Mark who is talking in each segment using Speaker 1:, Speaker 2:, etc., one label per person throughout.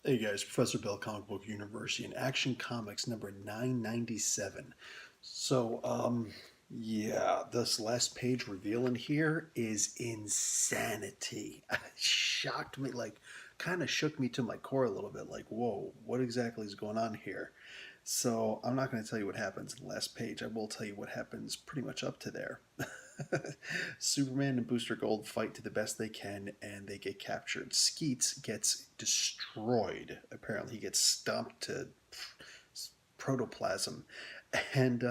Speaker 1: Hey guys, Professor Bill, Comic Book University, and Action Comics number 997. Yeah, this last page reveal in here is insanity. It shocked me, like, kind of shook me to my core a little bit. Like, whoa, what exactly is going on here? So, I'm not going to tell you what happens in the last page. I will tell you what happens pretty much up to there. Superman and Booster Gold fight to the best they can and they get captured. Skeets gets destroyed. Apparently, he gets stomped to protoplasm. And,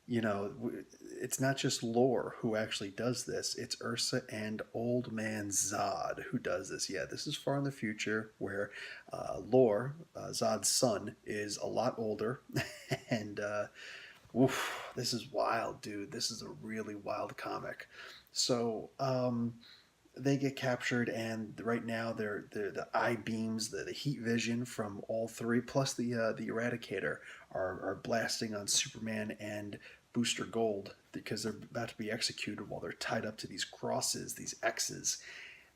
Speaker 1: it's not just Lore who actually does this, it's Ursa and Old Man Zod who does this. Yeah, this is far in the future where Lore, Zod's son, is a lot older and oof, this is wild, dude. This is a really wild comic. So they get captured, and right now they're the eye beams, the heat vision from all three, plus the Eradicator, are blasting on Superman and Booster Gold because they're about to be executed while they're tied up to these crosses, these X's,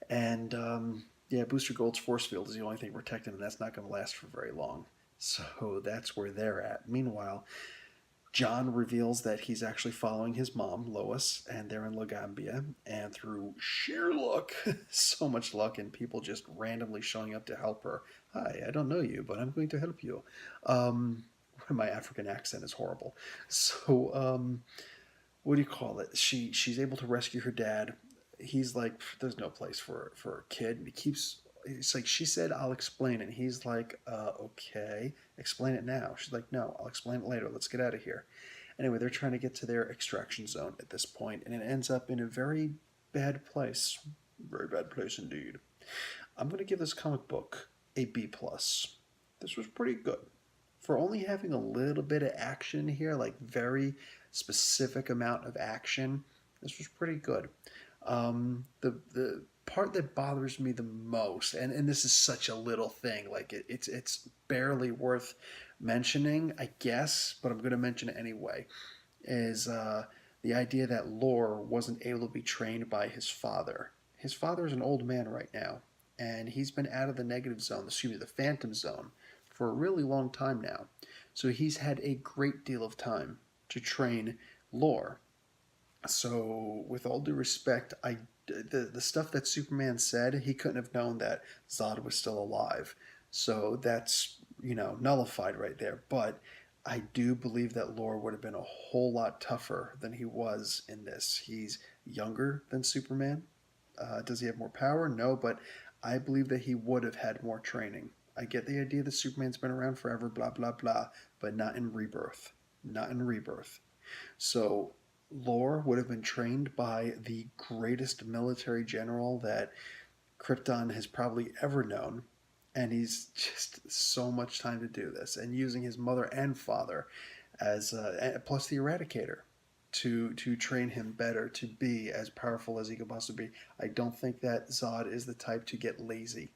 Speaker 1: and yeah, Booster Gold's force field is the only thing protecting, and that's not going to last for very long. So that's where they're at. Meanwhile, John reveals that he's actually following his mom, Lois, and they're in Lagambia. And through sheer luck, so much luck, and people just randomly showing up to help her. Hi, I don't know you, but I'm going to help you. Um, my African accent is horrible. So, what do you call it? She's able to rescue her dad. He's like, there's no place for a kid. And he keeps. It's like she said, I'll explain it. He's like, okay, explain it now. She's like, no, I'll explain it later. Let's get out of here. Anyway, they're trying to get to their extraction zone at this point, and it ends up in a very bad place. Very bad place indeed. I'm going to give this comic book a B plus. This was pretty good for only having a little bit of action here, like very specific amount of action. This was pretty good. The part that bothers me the most, and this is such a little thing, like it's barely worth mentioning, I guess, but I'm going to mention it anyway, is the idea that Lore wasn't able to be trained by his father. His father is an old man right now, and he's been out of the negative zone, excuse me, the phantom zone, for a really long time now. So he's had a great deal of time to train Lore. So, with all due respect, the stuff that Superman said, he couldn't have known that Zod was still alive. So that's nullified right there. But I do believe that Lore would have been a whole lot tougher than he was in this. He's younger than Superman. Does he have more power? No, but I believe that he would have had more training. I get the idea that Superman's been around forever, blah blah blah, but not in Rebirth. Not in Rebirth. So Lore would have been trained by the greatest military general that Krypton has probably ever known. And he's just so much time to do this, and using his mother and father as plus the Eradicator to train him better to be as powerful as he could possibly be. I don't think that Zod is the type to get lazy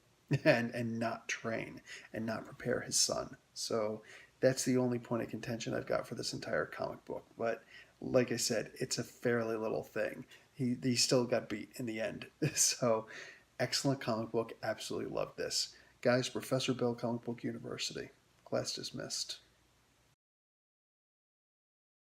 Speaker 1: and not train and not prepare his son. So that's the only point of contention I've got for this entire comic book. But like I said, it's a fairly little thing. He still got beat in the end. So excellent comic book. Absolutely love this. Guys, Professor Bill, Comic Book University. Class dismissed.